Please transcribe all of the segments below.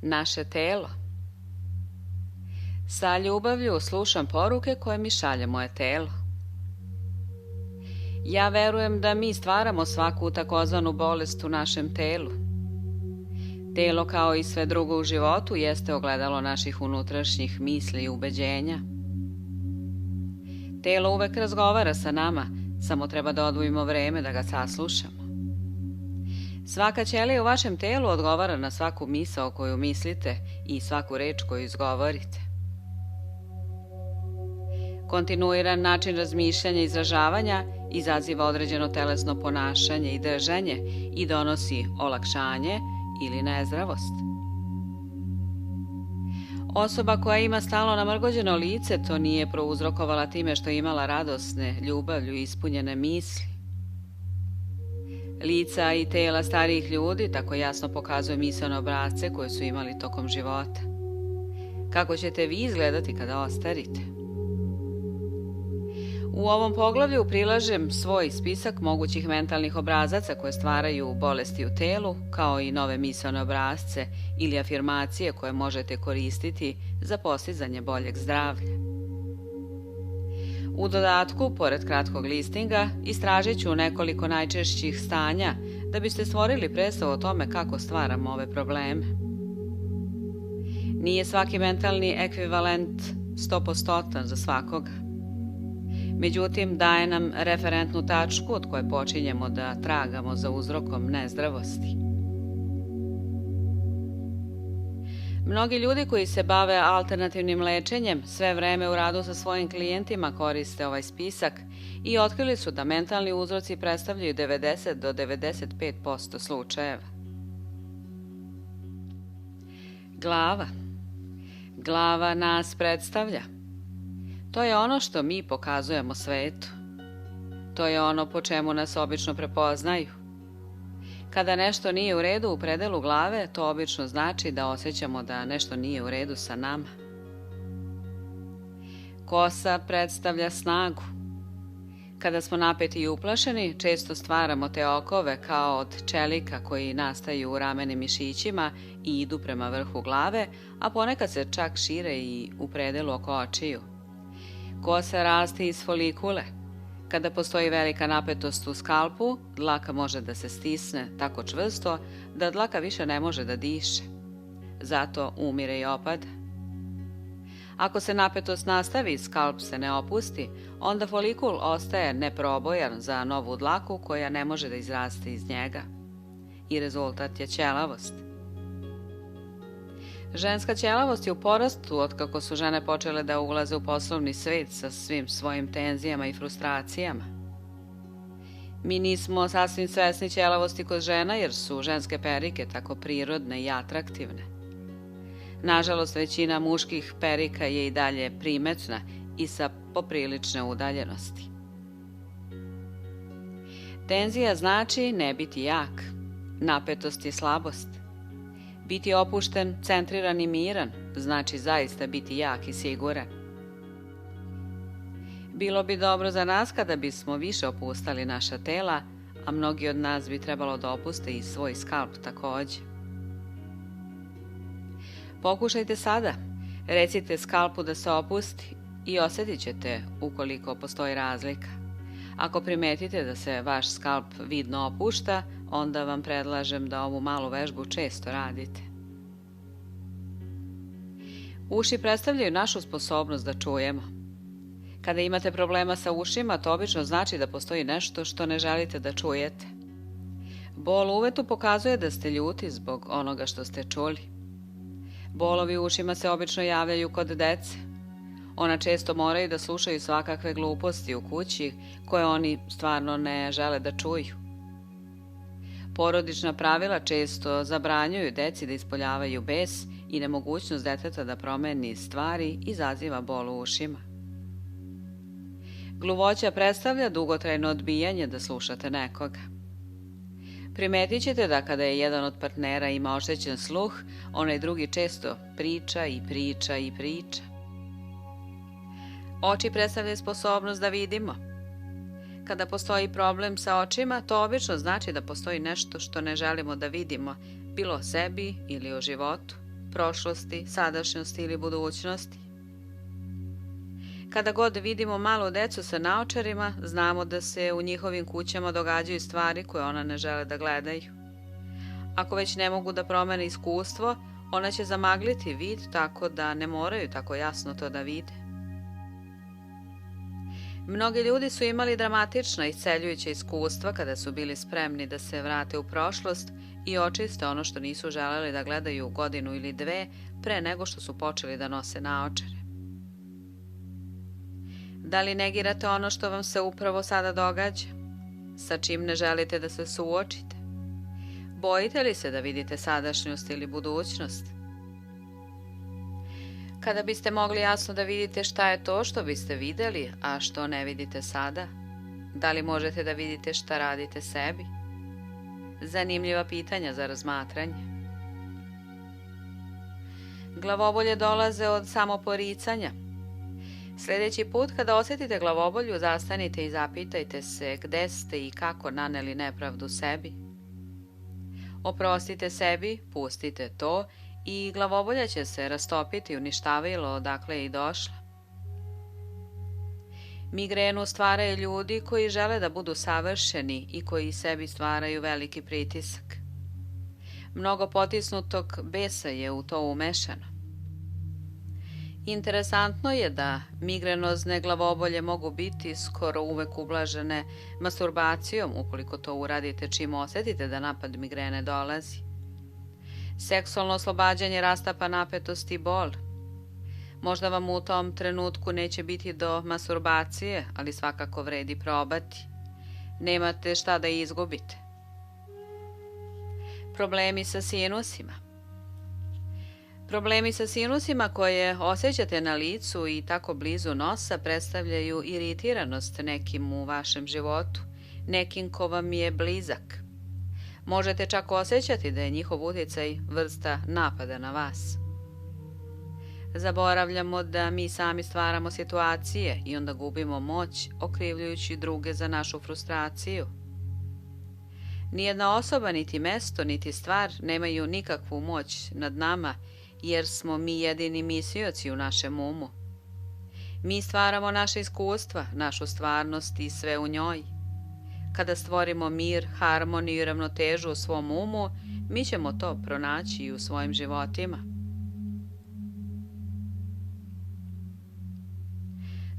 Naše telo. Sa ljubavlju slušam poruke koje mi šalje moje telo. Ja verujem da mi stvaramo svaku takozvanu bolest u našem telu. Telo, kao i sve drugo u životu, jeste ogledalo naših unutrašnjih misli i ubeđenja. Telo uvek razgovara sa nama, samo treba da odvojimo vreme da ga saslušamo. Svaka ćelija u vašem telu odgovara na svaku misao koju mislite i svaku reč koju izgovorite. Kontinuiran način razmišljanja i izražavanja izaziva određeno telesno ponašanje i držanje i donosi olakšanje ili nezdravost. Osoba koja ima stalno namrgođeno lice to nije prouzrokovala time što je imala radosne, ljubavlju i ispunjene misli. Lica i tela starijih ljudi tako jasno pokazuju misaone obrasce koje su imali tokom života. Kako ćete vi izgledati kada ostarite? U ovom poglavlju prilažem svoj spisak mogućih mentalnih obrazaca koje stvaraju bolesti u telu, kao i nove misaone obrasce ili afirmacije koje možete koristiti za postizanje boljeg zdravlja. U dodatku, pored kratkog listinga, istražit ću nekoliko najčešćih stanja da biste stvorili predstavu o tome kako stvaramo ove probleme. Nije svaki mentalni ekvivalent 100% za svakoga. Međutim, daje nam referentnu tačku od koje počinjemo da tragamo za uzrokom nezdravosti. Mnogi ljudi koji se bave alternativnim lečenjem sve vreme u radu sa svojim klijentima koriste ovaj spisak i otkrili su da mentalni uzroci predstavljaju 90 do 95% slučajeva. Glava. Glava nas predstavlja. To je ono što mi pokazujemo svetu. To je ono po čemu nas obično prepoznaju. Kada nešto nije u redu u predelu glave, to obično znači da osjećamo da nešto nije u redu sa nama. Kosa predstavlja snagu. Kada smo napeti i uplašeni, često stvaramo te okove kao od čelika koji nastaju u ramenim mišićima i idu prema vrhu glave, a ponekad se čak šire i u predelu oko očiju. Kosa raste iz folikule. Kada postoji velika napetost u skalpu, dlaka može da se stisne tako čvrsto da dlaka više ne može da diše. Zato umire i opada. Ako se napetost nastavi i skalp se ne opusti, onda folikul ostaje neprobojan za novu dlaku koja ne može da izraste iz njega. I rezultat je ćelavost. Ženska ćelavost je u porastu otkako su žene počele da ulaze u poslovni svet sa svim svojim tenzijama i frustracijama. Mi nismo sasvim svesni ćelavosti kod žena jer su ženske perike tako prirodne i atraktivne. Nažalost, većina muških perika je i dalje primetna i sa poprilične udaljenosti. Tenzija znači ne biti jak. Napetost je slabost. Biti opušten, centriran i miran znači zaista biti jak i siguran. Bilo bi dobro za nas kada bismo više opustali naša tela, a mnogi od nas bi trebalo da opuste i svoj skalp takođe. Pokušajte sada, recite skalpu da se opusti i osjetit ćete ukoliko postoji razlika. Ako primetite da se vaš skalp vidno opušta, onda vam predlažem da ovu malu vežbu često radite. Uši predstavljaju našu sposobnost da čujemo. Kada imate problema sa ušima, to obično znači da postoji nešto što ne želite da čujete. Bol u uvetu pokazuje da ste ljuti zbog onoga što ste čuli. Bolovi u ušima se obično javljaju kod dece. Ona često moraju da slušaju svakakve gluposti u kući koje oni stvarno ne žele da čuju. Porodična pravila često zabranjuju deci da ispoljavaju bes i nemogućnost deteta da promeni stvari izaziva bol u ušima. Gluvoća predstavlja dugotrajno odbijanje da slušate nekoga. Primetit ćete da kada je jedan od partnera ima oštećen sluh, onaj drugi često priča i priča i priča. Oči predstavljaju sposobnost da vidimo. Kada postoji problem sa očima, to obično znači da postoji nešto što ne želimo da vidimo, bilo o sebi ili o životu. prošlosti, sadašnjosti ili budućnosti. Kada god vidimo malu decu sa naočarima, znamo da se u njihovim kućama događaju stvari koje ona ne žele da gledaju. Ako već ne mogu da promene iskustvo, ona će zamagliti vid tako da ne moraju tako jasno to da vide. Mnogi ljudi su imali dramatična i isceljujuća iskustva kada su bili spremni da se vrate u prošlost i očiste ono što nisu želeli da gledaju godinu ili dve pre nego što su počeli da nose naočare. Da li negirate ono što vam se upravo sada događa? Sa čim ne želite da se suočite? Bojite li se da vidite sadašnjost ili budućnost? Kada biste mogli jasno da vidite šta je to što biste videli, a što ne vidite sada? Da li možete da vidite šta radite sebi? Zanimljiva pitanja za razmatranje. Glavobolje dolaze od samoporicanja. Sljedeći put kada osjetite glavobolju, zastanite i zapitajte se gde ste i kako naneli nepravdu sebi. Oprostite sebi, pustite to i glavobolja će se rastopiti uništavilo odakle je i došla. Migrenu stvaraju ljudi koji žele da budu savršeni i koji sebi stvaraju veliki pritisak. Mnogo potisnutog besa je u to umešano. Interesantno je da migrenozne glavobolje mogu biti skoro uvek ublažene masturbacijom ukoliko to uradite čim osjetite da napad migrene dolazi. Seksualno oslobađanje rastapa napetost i bol. Možda vam u tom trenutku neće biti do masturbacije, ali svakako vredi probati. Nemate šta da izgubite. Problemi sa sinusima. Problemi sa sinusima koje osjećate na licu i tako blizu nosa predstavljaju iritiranost nekim u vašem životu, nekim ko vam je blizak. Možete čak osjećati da je njihov utjecaj vrsta napada na vas. Zaboravljamo da mi sami stvaramo situacije i onda gubimo moć okrivljujući druge za našu frustraciju. Nijedna osoba, niti mesto, niti stvar nemaju nikakvu moć nad nama jer smo mi jedini mislioci u našem umu. Mi stvaramo naše iskustva, našu stvarnost i sve u njoj. Kada stvorimo mir, harmoniju i ravnotežu u svom umu, mi ćemo to pronaći i u svojim životima.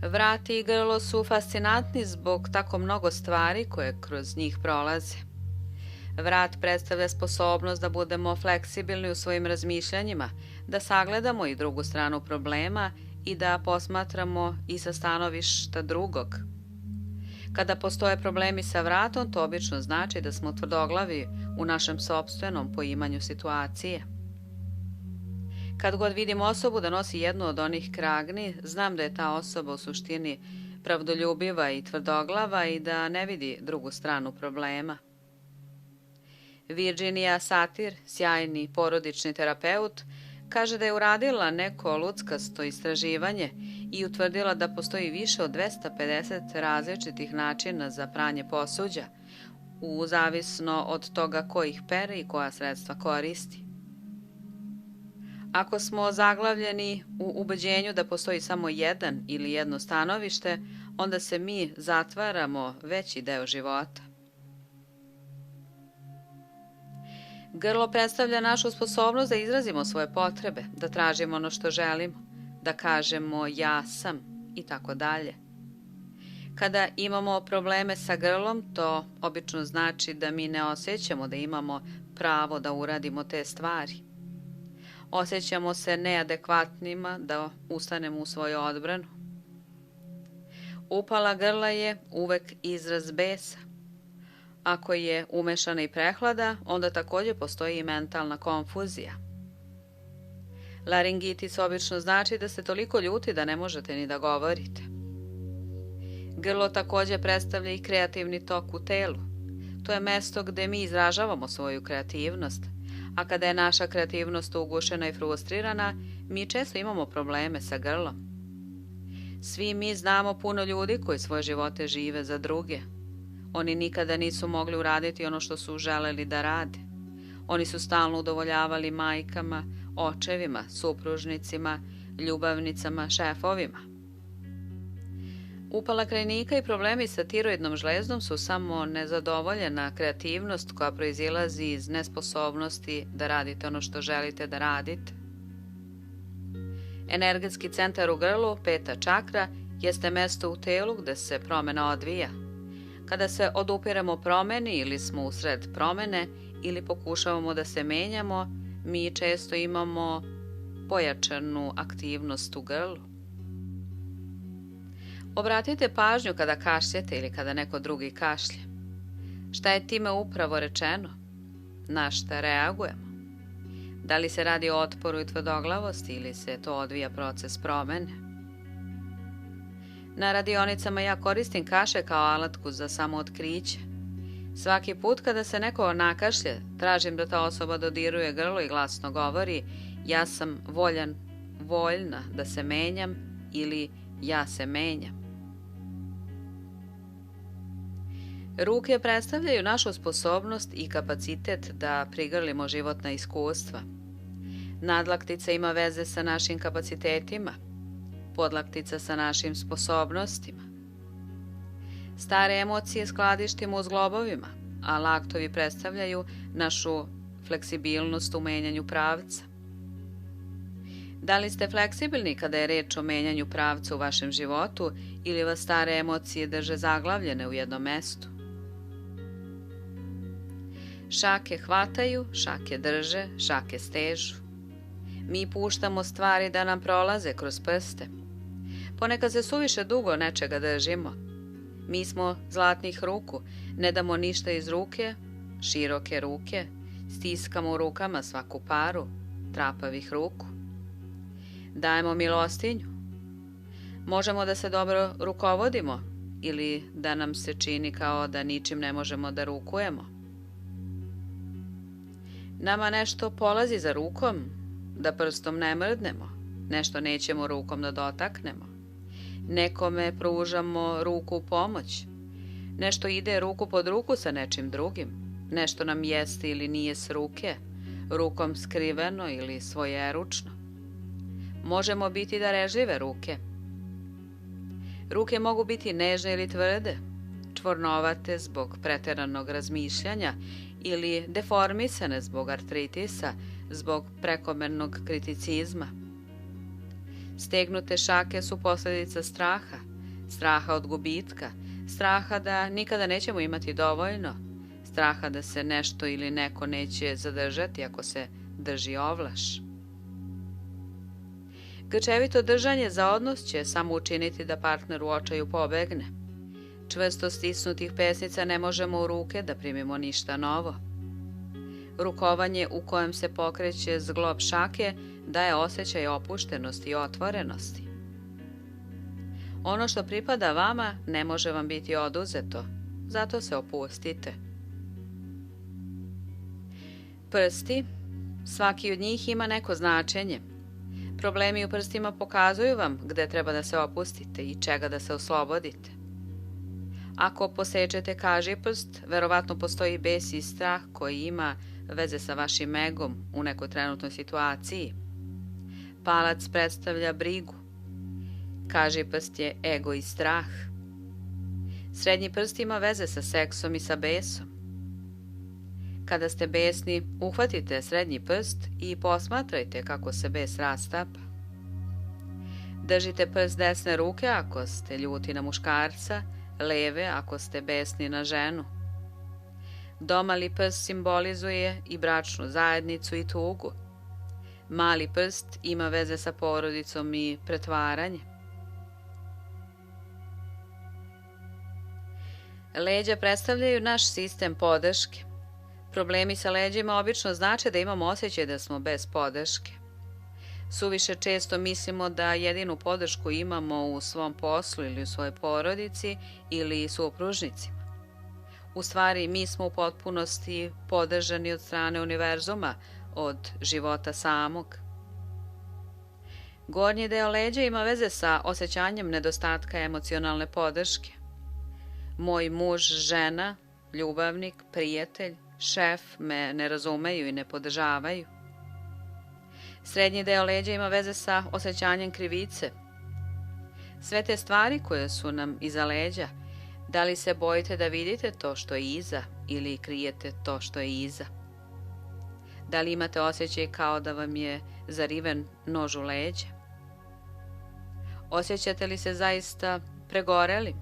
Vrat i grlo su fascinantni zbog tako mnogo stvari koje kroz njih prolaze. Vrat predstavlja sposobnost da budemo fleksibilni u svojim razmišljanjima, da sagledamo i drugu stranu problema i da posmatramo i sa stanovišta drugog. Kada postoje problemi sa vratom, to obično znači da smo tvrdoglavi u našem sopstvenom poimanju situacije. Kad god vidim osobu da nosi jednu od onih kragni, znam da je ta osoba u suštini pravdoljubiva i tvrdoglava i da ne vidi drugu stranu problema. Virginia Satir, sjajni porodični terapeut, kaže da je uradila neko luckasto istraživanje i utvrdila da postoji više od 250 različitih načina za pranje posuđa, zavisno od toga ko ih pere i koja sredstva koristi. Ako smo zaglavljeni u ubeđenju da postoji samo jedan ili jedno stanovište, onda se mi zatvaramo veći deo života. Grlo predstavlja našu sposobnost da izrazimo svoje potrebe, da tražimo ono što želimo, da kažemo ja sam i tako dalje. Kada imamo probleme sa grlom, to obično znači da mi ne osjećamo da imamo pravo da uradimo te stvari. Osjećamo se neadekvatnima da ustanemo u svoju odbranu. Upala grla je uvek izraz besa. Ako je umešana i prehlada, onda također postoji i mentalna konfuzija. Laringitis obično znači da ste toliko ljuti da ne možete ni da govorite. Grlo također predstavlja i kreativni tok u telu. To je mesto gde mi izražavamo svoju kreativnost, a kada je naša kreativnost ugušena i frustrirana, mi često imamo probleme sa grlom. Svi mi znamo puno ljudi koji svoje živote žive za druge. Oni nikada nisu mogli uraditi ono što su želeli da rade. Oni su stalno udovoljavali majkama, očevima, supružnicima, ljubavnicama, šefovima. Upala krajnika i problemi sa tiroidnom žlezdom su samo nezadovoljena kreativnost koja proizilazi iz nesposobnosti da radite ono što želite da radite. Energetski centar u grlu, peta čakra, jeste mesto u telu gde se promena odvija. Kada se odupiremo promeni ili smo usred promene ili pokušavamo da se menjamo, mi često imamo pojačanu aktivnost u grlu. Obratite pažnju kada kašljete ili kada neko drugi kašlje. Šta je time upravo rečeno? Na šta reagujemo? Da li se radi o otporu i tvrdoglavosti ili se to odvija proces promene? Na radionicama ja koristim kaše kao alatku za samootkriće. Svaki put kada se neko nakašlje, tražim da ta osoba dodiruje grlo i glasno govori ja sam voljna da se menjam ili ja se menjam. Ruke predstavljaju našu sposobnost i kapacitet da prigrlimo životna iskustva. Nadlaktica ima veze sa našim kapacitetima, podlaktica sa našim sposobnostima. Stare emocije skladištimo u zglobovima, a laktovi predstavljaju našu fleksibilnost u menjanju pravca. Da li ste fleksibilni kada je reč o menjanju pravca u vašem životu ili vas stare emocije drže zaglavljene u jednom mestu? Šake hvataju, šake drže, šake stežu. Mi puštamo stvari da nam prolaze kroz prste. Ponekad se suviše dugo nečega držimo. Mi smo zlatnih ruku, ne damo ništa iz ruke, široke ruke, stiskamo u rukama svaku paru, trapavih ruku. Dajemo milostinju. Možemo da se dobro rukovodimo ili da nam se čini kao da ničim ne možemo da rukujemo. Nama nešto polazi za rukom, da prstom ne mrdnemo, nešto nećemo rukom da dotaknemo. Nekome pružamo ruku u pomoć, nešto ide ruku pod ruku sa nečim drugim, nešto nam jeste ili nije s ruke, rukom skriveno ili svojeručno. Možemo biti darežljive ruke. Ruke mogu biti nežne ili tvrde, čvornovate zbog preteranog razmišljanja ili deformisane zbog artritisa, zbog prekomernog kriticizma. Stegnute šake su posljedica straha, straha od gubitka, straha da nikada nećemo imati dovoljno, straha da se nešto ili neko neće zadržati ako se drži ovlaš. Grčevito držanje za odnos će samo učiniti da partner u očaju pobegne. Čvrsto stisnutih pesnica ne možemo u ruke da primimo ništa novo. Rukovanje u kojem se pokreće zglob šake daje osjećaj opuštenosti i otvorenosti. Ono što pripada vama ne može vam biti oduzeto, zato se opustite. Prsti, svaki od njih ima neko značenje. Problemi u prstima pokazuju vam gde treba da se opustite i čega da se oslobodite. Ako posečete kažiprst, verovatno postoji bes i strah koji ima veze sa vašim egom u nekoj trenutnoj situaciji. Palac predstavlja brigu. Kažiprst je ego i strah. Srednji prst ima veze sa seksom i sa besom. Kada ste besni, uhvatite srednji prst i posmatrajte kako se bes rastapa. Držite prst desne ruke ako ste ljuti na muškarca, leve ako ste besni na ženu. Domali prst simbolizuje i bračnu zajednicu i tugu. Mali prst ima veze sa porodicom i pretvaranjem. Leđa predstavljaju naš sistem podrške. Problemi sa leđima obično znače da imamo osjećaj da smo bez podrške. Suviše često mislimo da jedinu podršku imamo u svom poslu ili u svojoj porodici ili supružnicima. U stvari, mi smo u potpunosti podržani od strane univerzuma, od života samog. Gornji deo leđa ima veze sa osjećanjem nedostatka emocionalne podrške. Moj muž, žena, ljubavnik, prijatelj, šef me ne razumeju i ne podržavaju. Srednji deo leđa ima veze sa osjećanjem krivice. Sve te stvari koje su nam iza leđa, da li se bojite da vidite to što je iza ili krijete to što je iza? Da li imate osjećaj kao da vam je zariven nož u leđa? Osjećate li se zaista pregoreli?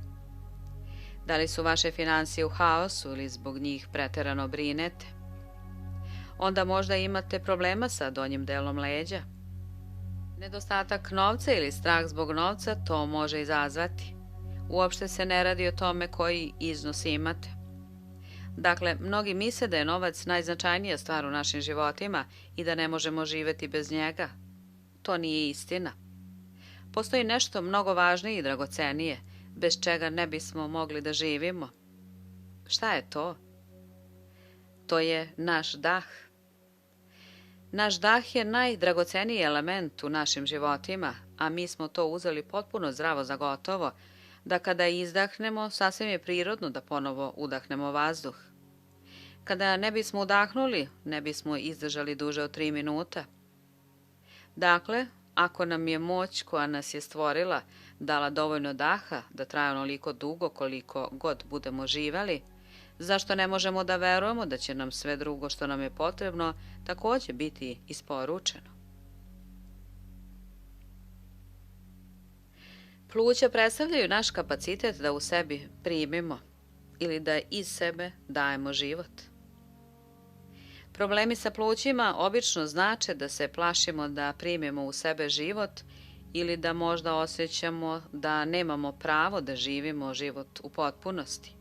Da li su vaše finansije u haosu ili zbog njih preterano brinete? Onda možda imate problema sa donjim delom leđa. Nedostatak novca ili strah zbog novca to može izazvati. Uopšte se ne radi o tome koji iznos imate. Dakle, mnogi misle da je novac najznačajnija stvar u našim životima i da ne možemo živjeti bez njega. To nije istina. Postoji nešto mnogo važnije i dragocenije, bez čega ne bismo mogli da živimo. Šta je to? To je naš dah. Naš dah je najdragoceniji element u našim životima, a mi smo to uzeli potpuno zdravo za gotovo, da kada izdahnemo, sasvim je prirodno da ponovo udahnemo vazduh. Kada ne bismo udahnuli, ne bismo izdržali duže od 3 minuta. Dakle, ako nam je moć koja nas je stvorila dala dovoljno daha da traje onoliko dugo koliko god budemo živeli, zašto ne možemo da verujemo da će nam sve drugo što nam je potrebno također biti isporučeno? Pluća predstavljaju naš kapacitet da u sebi primimo ili da iz sebe dajemo život. Problemi sa plućima obično znače da se plašimo da primimo u sebe život ili da možda osjećamo da nemamo pravo da živimo život u potpunosti.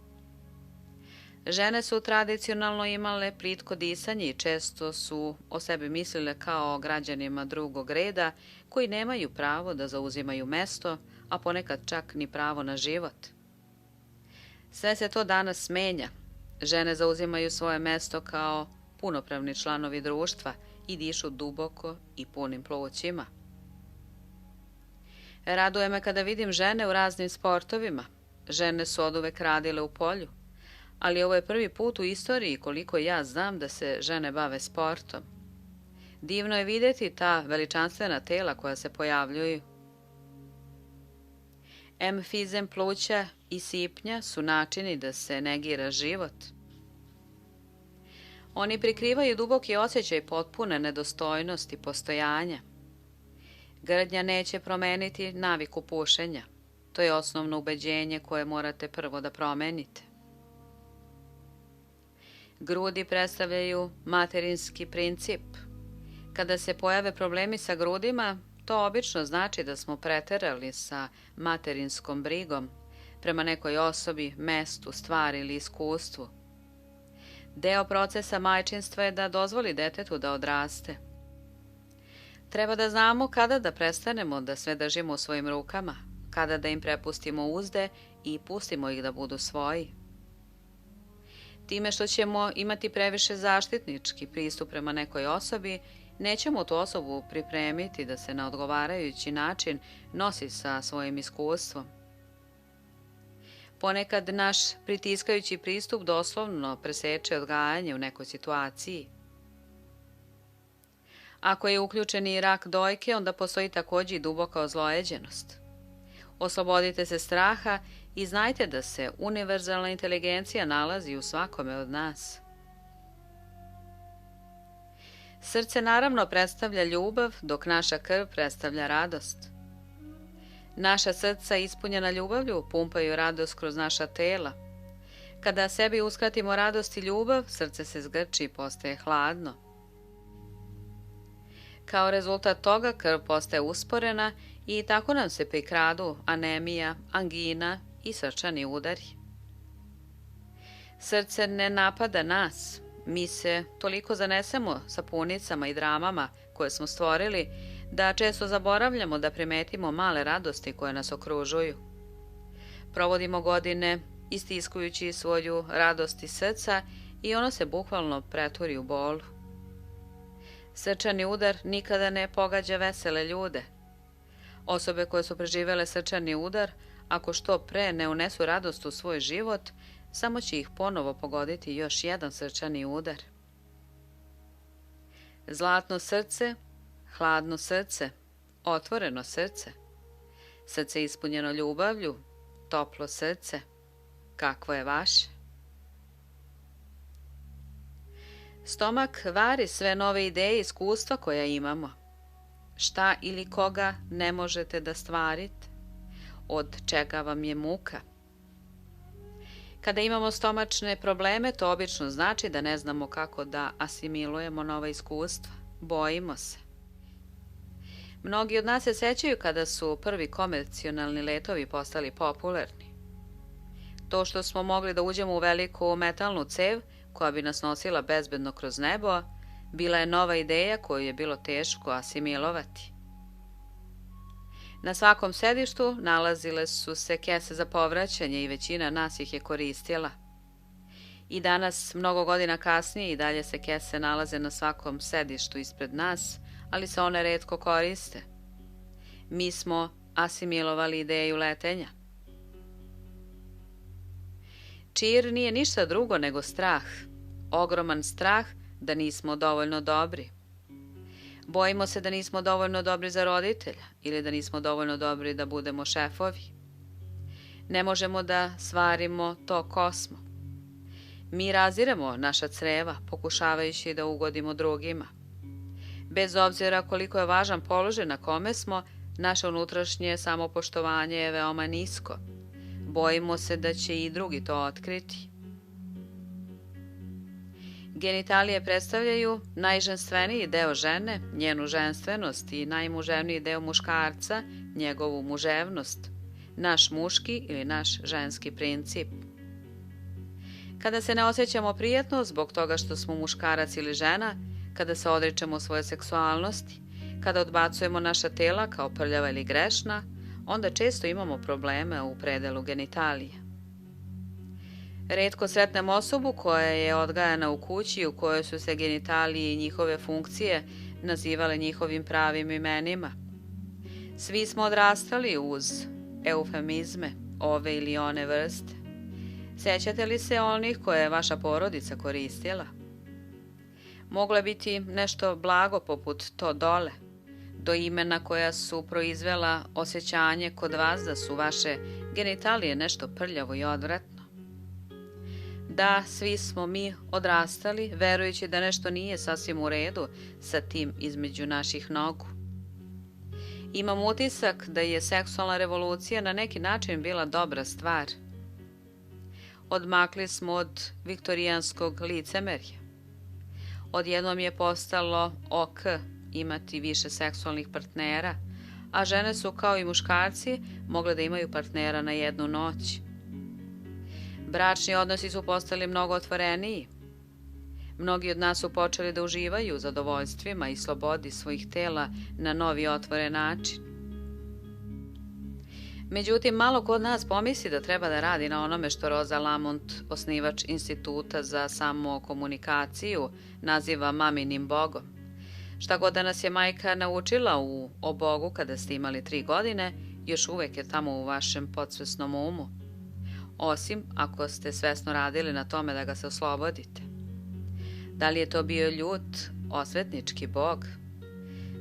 Žene su tradicionalno imale plitko disanje i često su o sebi mislile kao o građanima drugog reda koji nemaju pravo da zauzimaju mesto, a ponekad čak ni pravo na život. Sve se to danas menja. Žene zauzimaju svoje mesto kao punopravni članovi društva i dišu duboko i punim plućima. Raduje me kada vidim žene u raznim sportovima. Žene su oduvek radile u polju, ali ovo je prvi put u istoriji koliko ja znam da se žene bave sportom. Divno je vidjeti ta veličanstvena tela koja se pojavljuju. Emfizem pluća i sipnja su načini da se negira život. Oni prikrivaju duboki osjećaj potpune nedostojnosti postojanja. Grdnja neće promeniti naviku pušenja. To je osnovno ubeđenje koje morate prvo da promenite. Grudi predstavljaju materinski princip. Kada se pojave problemi sa grudima, to obično znači da smo preterali sa materinskom brigom prema nekoj osobi, mestu, stvari ili iskustvu. Deo procesa majčinstva je da dozvoli detetu da odraste. Treba da znamo kada da prestanemo da sve držimo u svojim rukama, kada da im prepustimo uzde i pustimo ih da budu svoji. Time što ćemo imati previše zaštitnički pristup prema nekoj osobi, nećemo tu osobu pripremiti da se na odgovarajući način nosi sa svojim iskustvom. Ponekad naš pritiskajući pristup doslovno preseče odgajanje u nekoj situaciji. Ako je uključen i rak dojke, onda postoji također i duboka ozlojeđenost. Oslobodite se straha i znajte da se univerzalna inteligencija nalazi u svakome od nas. Srce naravno predstavlja ljubav, dok naša krv predstavlja radost. Naša srca ispunjena ljubavlju pumpaju radost kroz naša tela. Kada sebi uskratimo radost i ljubav, srce se zgrči i postaje hladno. Kao rezultat toga krv postaje usporena i tako nam se prikradu anemija, angina i srčani udari. Srce ne napada nas. Mi se toliko zanesemo sapunicama i dramama koje smo stvorili da često zaboravljamo da primetimo male radosti koje nas okružuju. Provodimo godine istiskujući svoju radost iz srca i ono se bukvalno pretvori u bolu. Srčani udar nikada ne pogađa vesele ljude. Osobe koje su preživele srčani udar, ako što pre ne unesu radost u svoj život, samo će ih ponovo pogoditi još jedan srčani udar. Zlatno srce, hladno srce, otvoreno srce, srce ispunjeno ljubavlju, toplo srce, kakvo je vaše? Stomak vari sve nove ideje i iskustva koja imamo. Šta ili koga ne možete da stvarite? Od čega vam je muka? Kada imamo stomačne probleme, to obično znači da ne znamo kako da asimilujemo nova iskustva. Bojimo se. Mnogi od nas se sećaju kada su prvi komercionalni letovi postali popularni. To što smo mogli da uđemo u veliku metalnu cev koja bi nas nosila bezbedno kroz nebo, bila je nova ideja koju je bilo teško asimilovati. Na svakom sedištu nalazile su se kese za povraćanje i većina nas ih je koristila. I danas, mnogo godina kasnije, i dalje se kese nalaze na svakom sedištu ispred nas, ali se one retko koriste. Mi smo asimilovali ideju letenja. Čir nije ništa drugo nego strah. Ogroman strah da nismo dovoljno dobri. Bojimo se da nismo dovoljno dobri za roditelja ili da nismo dovoljno dobri da budemo šefovi. Ne možemo da svarimo to ko smo. Mi raziremo naša creva pokušavajući da ugodimo drugima. Bez obzira koliko je važan položaj na kome smo, naše unutrašnje samopoštovanje je veoma nisko. Bojimo se da će i drugi to otkriti. Genitalije predstavljaju najženstveniji deo žene, njenu ženstvenost, i najmuževniji deo muškarca, njegovu muževnost, naš muški ili naš ženski princip. Kada se ne osjećamo prijatno zbog toga što smo muškarac ili žena, kada se odričemo svoje seksualnosti, kada odbacujemo naša tela kao prljava ili grešna, onda često imamo probleme u predelu genitalija. Retko sretnem osobu koja je odgajana u kući u kojoj su se genitalije i njihove funkcije nazivale njihovim pravim imenima. Svi smo odrastali uz eufemizme ove ili one vrste. Sećate li se onih koje je vaša porodica koristila? Moglo je biti nešto blago poput to dole, do imena koja su proizvela osjećanje kod vas da su vaše genitalije nešto prljavo i odvratno. Da, svi smo mi odrastali, verujući da nešto nije sasvim u redu sa tim između naših nogu. Imam utisak da je seksualna revolucija na neki način bila dobra stvar. Odmakli smo od viktorijanskog licemerja. Odjednom je postalo ok imati više seksualnih partnera, a žene su kao i muškarci mogle da imaju partnera na jednu noć. Bračni odnosi su postali mnogo otvoreniji. Mnogi od nas su počeli da uživaju u zadovoljstvima i slobodi svojih tela na novi otvoren način. Međutim, malo ko od nas pomisli da treba da radi na onome što Rosa Lamont, osnivač Instituta za samokomunikaciju, naziva maminim bogom. Šta god da nas je majka naučila o Bogu kada ste imali 3 godine, još uvek je tamo u vašem podsvesnom umu. Osim ako ste svesno radili na tome da ga se oslobodite. Da li je to bio ljut, osvetnički bog?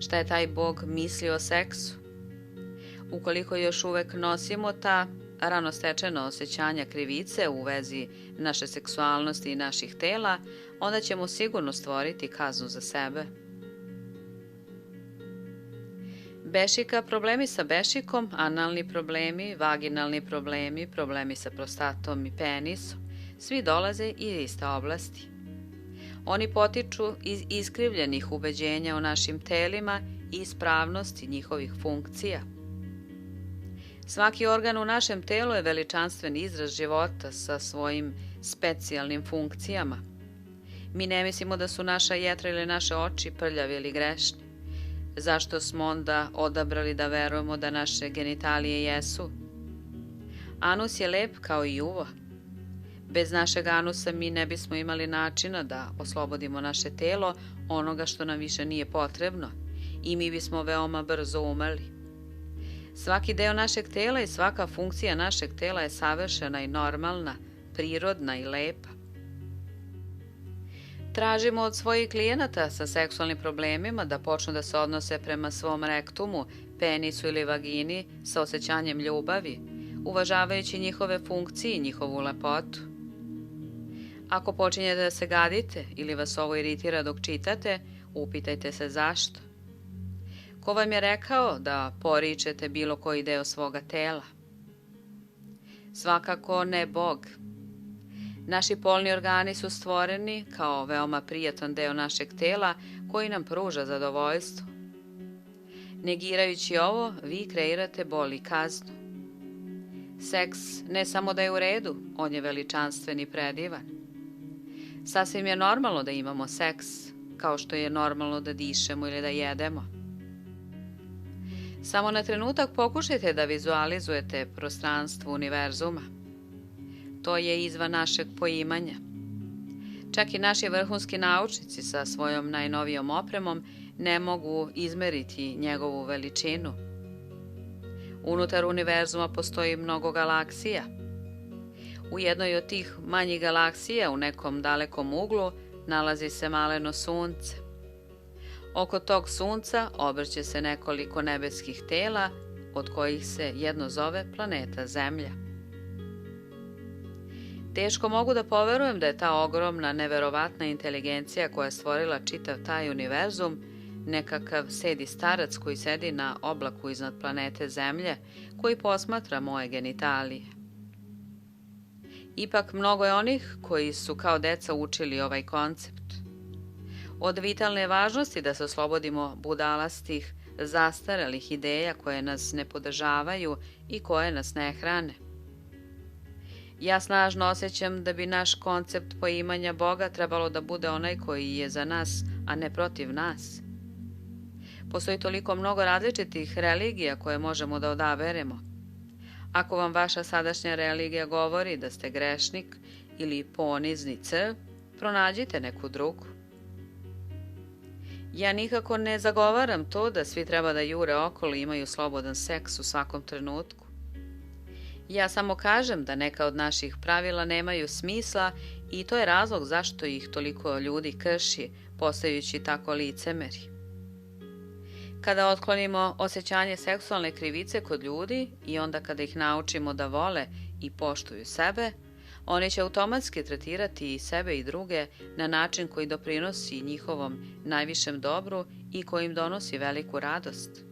Šta je taj bog mislio o seksu? Ukoliko još uvek nosimo ta ranostečena osjećanja krivice u vezi naše seksualnosti i naših tela, onda ćemo sigurno stvoriti kaznu za sebe. Bešika, problemi sa bešikom, analni problemi, vaginalni problemi, problemi sa prostatom i penisom, svi dolaze iz iste oblasti. Oni potiču iz iskrivljenih ubeđenja o našim telima i ispravnosti njihovih funkcija. Svaki organ u našem telu je veličanstven izraz života sa svojim specijalnim funkcijama. Mi ne mislimo da su naša jetra ili naše oči prljavi ili grešni. Zašto smo onda odabrali da verujemo da naše genitalije jesu? Anus je lep kao i uvo. Bez našeg anusa mi ne bismo imali načina da oslobodimo naše telo onoga što nam više nije potrebno i mi bismo veoma brzo umrli. Svaki deo našeg tela i svaka funkcija našeg tela je savršena i normalna, prirodna i lepa. Tražimo od svojih klijenata sa seksualnim problemima da počnu da se odnose prema svom rektumu, penisu ili vagini sa osjećanjem ljubavi, uvažavajući njihove funkcije i njihovu lepotu. Ako počinjete da se gadite ili vas ovo iritira dok čitate, upitajte se zašto. Ko vam je rekao da poričete bilo koji deo svoga tela? Svakako ne Bog. Naši polni organi su stvoreni kao veoma prijatan deo našeg tela koji nam pruža zadovoljstvo. Negirajući ovo, vi kreirate bol i kaznu. Seks ne samo da je u redu, on je veličanstven i predivan. Sasvim je normalno da imamo seks, kao što je normalno da dišemo ili da jedemo. Samo na trenutak pokušajte da vizualizujete prostranstvo univerzuma. To je izvan našeg poimanja. Čak i naši vrhunski naučnici sa svojom najnovijom opremom ne mogu izmeriti njegovu veličinu. Unutar univerzuma postoji mnogo galaksija. U jednoj od tih manjih galaksija u nekom dalekom uglu nalazi se maleno sunce. Oko tog sunca obrće se nekoliko nebeskih tela, od kojih se jedno zove planeta Zemlja. Teško mogu da poverujem da je ta ogromna, neverovatna inteligencija koja je stvorila čitav taj univerzum nekakav sedi starac koji sedi na oblaku iznad planete Zemlje, koji posmatra moje genitalije. Ipak mnogo je onih koji su kao deca učili ovaj koncept. Od vitalne važnosti da se oslobodimo budalastih, zastarelih ideja koje nas ne podržavaju i koje nas ne hrane. Ja snažno osjećam da bi naš koncept poimanja Boga trebalo da bude onaj koji je za nas, a ne protiv nas. Postoji toliko mnogo različitih religija koje možemo da odaberemo. Ako vam vaša sadašnja religija govori da ste grešnik ili ponizni crv, pronađite neku drugu. Ja nikako ne zagovaram to da svi treba da jure okolo i imaju slobodan seks u svakom trenutku. Ja samo kažem da neka od naših pravila nemaju smisla i to je razlog zašto ih toliko ljudi krši, postajući tako licemeri. Kada otklonimo osjećanje seksualne krivice kod ljudi i onda kada ih naučimo da vole i poštuju sebe, oni će automatski tretirati i sebe i druge na način koji doprinosi njihovom najvišem dobru i koji im donosi veliku radost.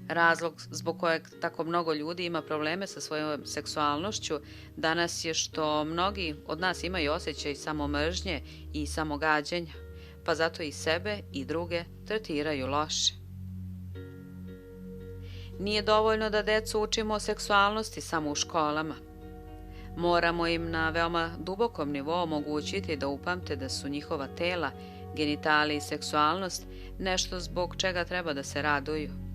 Razlog zbog kojeg tako mnogo ljudi ima probleme sa svojom seksualnošću danas je što mnogi od nas imaju osjećaj samomržnje i samogađenja, pa zato i sebe i druge tretiraju loše. Nije dovoljno da decu učimo o seksualnosti samo u školama. Moramo im na veoma dubokom nivou omogućiti da upamte da su njihova tela, genitali i seksualnost nešto zbog čega treba da se raduju.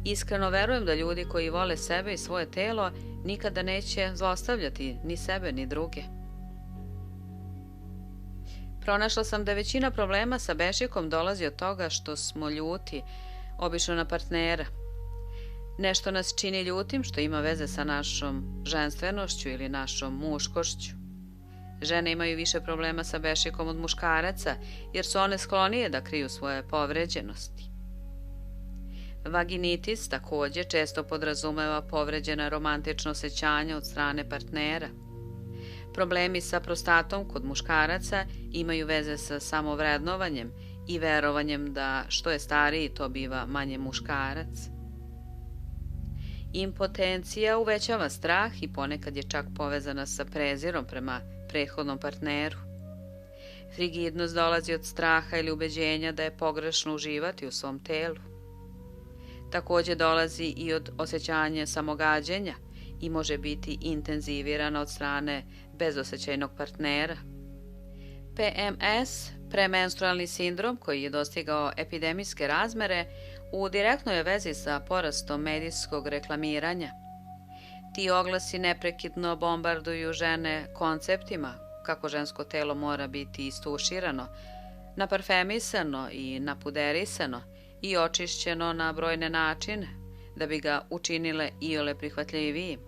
Iskreno verujem da ljudi koji vole sebe i svoje telo nikada neće zlostavljati ni sebe ni druge. Pronašla sam da većina problema sa bešikom dolazi od toga što smo ljuti, obično na partnera. Nešto nas čini ljutim što ima veze sa našom ženstvenošću ili našom muškošću. Žene imaju više problema sa bešikom od muškaraca jer su one sklonije da kriju svoje povređenosti. Vaginitis također često podrazumeva povređena romantična osjećanja od strane partnera. Problemi sa prostatom kod muškaraca imaju veze sa samovrednovanjem i verovanjem da što je stariji to biva manje muškarac. Impotencija uvećava strah i ponekad je čak povezana sa prezirom prema prethodnom partneru. Frigidnost dolazi od straha ili ubeđenja da je pogrešno uživati u svom telu. Također dolazi i od osjećanja samogađenja i može biti intenzivirana od strane bezosjećajnog partnera. PMS, premenstrualni sindrom koji je dostigao epidemijske razmere, u direktnoj je vezi sa porastom medijskog reklamiranja. Ti oglasi neprekidno bombarduju žene konceptima kako žensko telo mora biti istuširano, naparfemisano i napuderisano i očišćeno na brojne načine da bi ga učinile iole prihvatljivijim.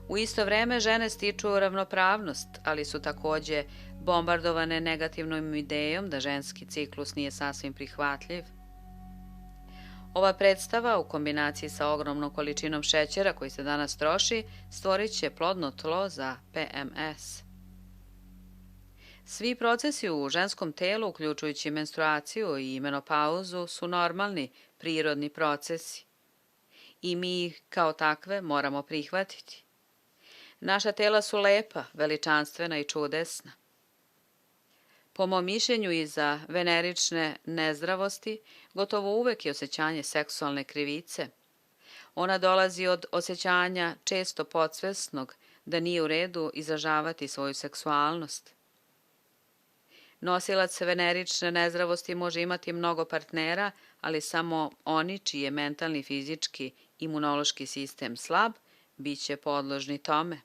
U isto vreme žene stiču ravnopravnost, ali su također bombardovane negativnom idejom da ženski ciklus nije sasvim prihvatljiv. Ova predstava u kombinaciji sa ogromnom količinom šećera koji se danas troši stvorit će plodno tlo za PMS. Svi procesi u ženskom telu, uključujući menstruaciju i menopauzu, su normalni, prirodni procesi. I mi ih kao takve moramo prihvatiti. Naša tela su lepa, veličanstvena i čudesna. Po mom mišljenju iza venerične nezdravosti gotovo uvek je osjećanje seksualne krivice. Ona dolazi od osjećanja često podsvesnog da nije u redu izražavati svoju seksualnost. Nosilac venerične nezdravosti može imati mnogo partnera, ali samo oni čiji je mentalni, fizički, imunološki sistem slab, bit će podložni tome.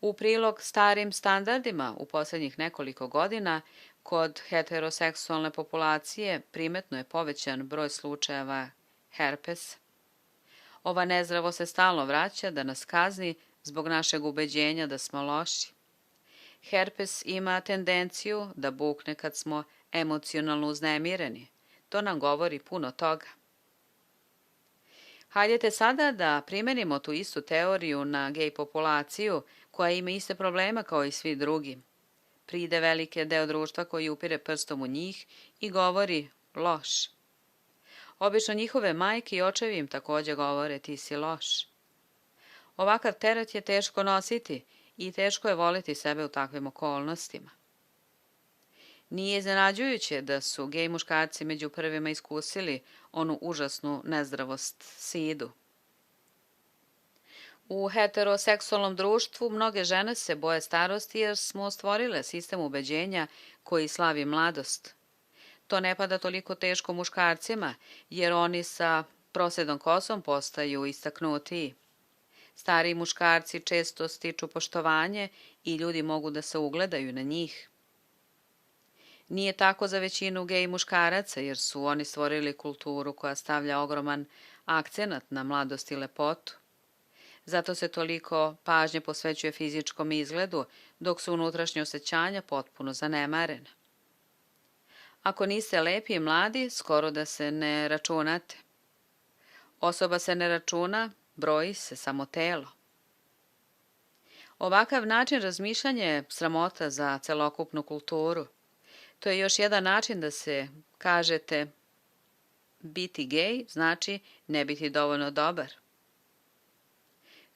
U prilog starim standardima u posljednjih nekoliko godina kod heteroseksualne populacije primetno je povećan broj slučajeva herpesa. Ova nezdravost se stalno vraća da nas kazni zbog našeg ubeđenja da smo loši. Herpes ima tendenciju da bukne kad smo emocionalno uznemireni. To nam govori puno toga. Hajdete sada da primenimo tu istu teoriju na gej populaciju koja ima iste problema kao i svi drugi. Pride velike deo društva koji upire prstom u njih i govori loš. Obično njihove majke i očevi im također govore ti si loš. Ovakav teret je teško nositi i teško je voliti sebe u takvim okolnostima. Nije iznenađujuće da su gej muškarci među prvima iskusili onu užasnu nezdravost sidu. U heteroseksualnom društvu mnoge žene se boje starosti jer smo stvorile sistem ubeđenja koji slavi mladost. To ne pada toliko teško muškarcima jer oni sa prosjedom kosom postaju istaknutiji. Stariji muškarci često stiču poštovanje i ljudi mogu da se ugledaju na njih. Nije tako za većinu gej muškaraca jer su oni stvorili kulturu koja stavlja ogroman akcenat na mladost i lepotu. Zato se toliko pažnje posvećuje fizičkom izgledu, dok su unutrašnje osjećanja potpuno zanemarena. Ako niste lepi i mladi, skoro da se ne računate. Osoba se ne računa, broji se samo telo. Ovakav način razmišljanja je sramota za celokupnu kulturu. To je još jedan način da se kažete biti gej znači ne biti dovoljno dobar.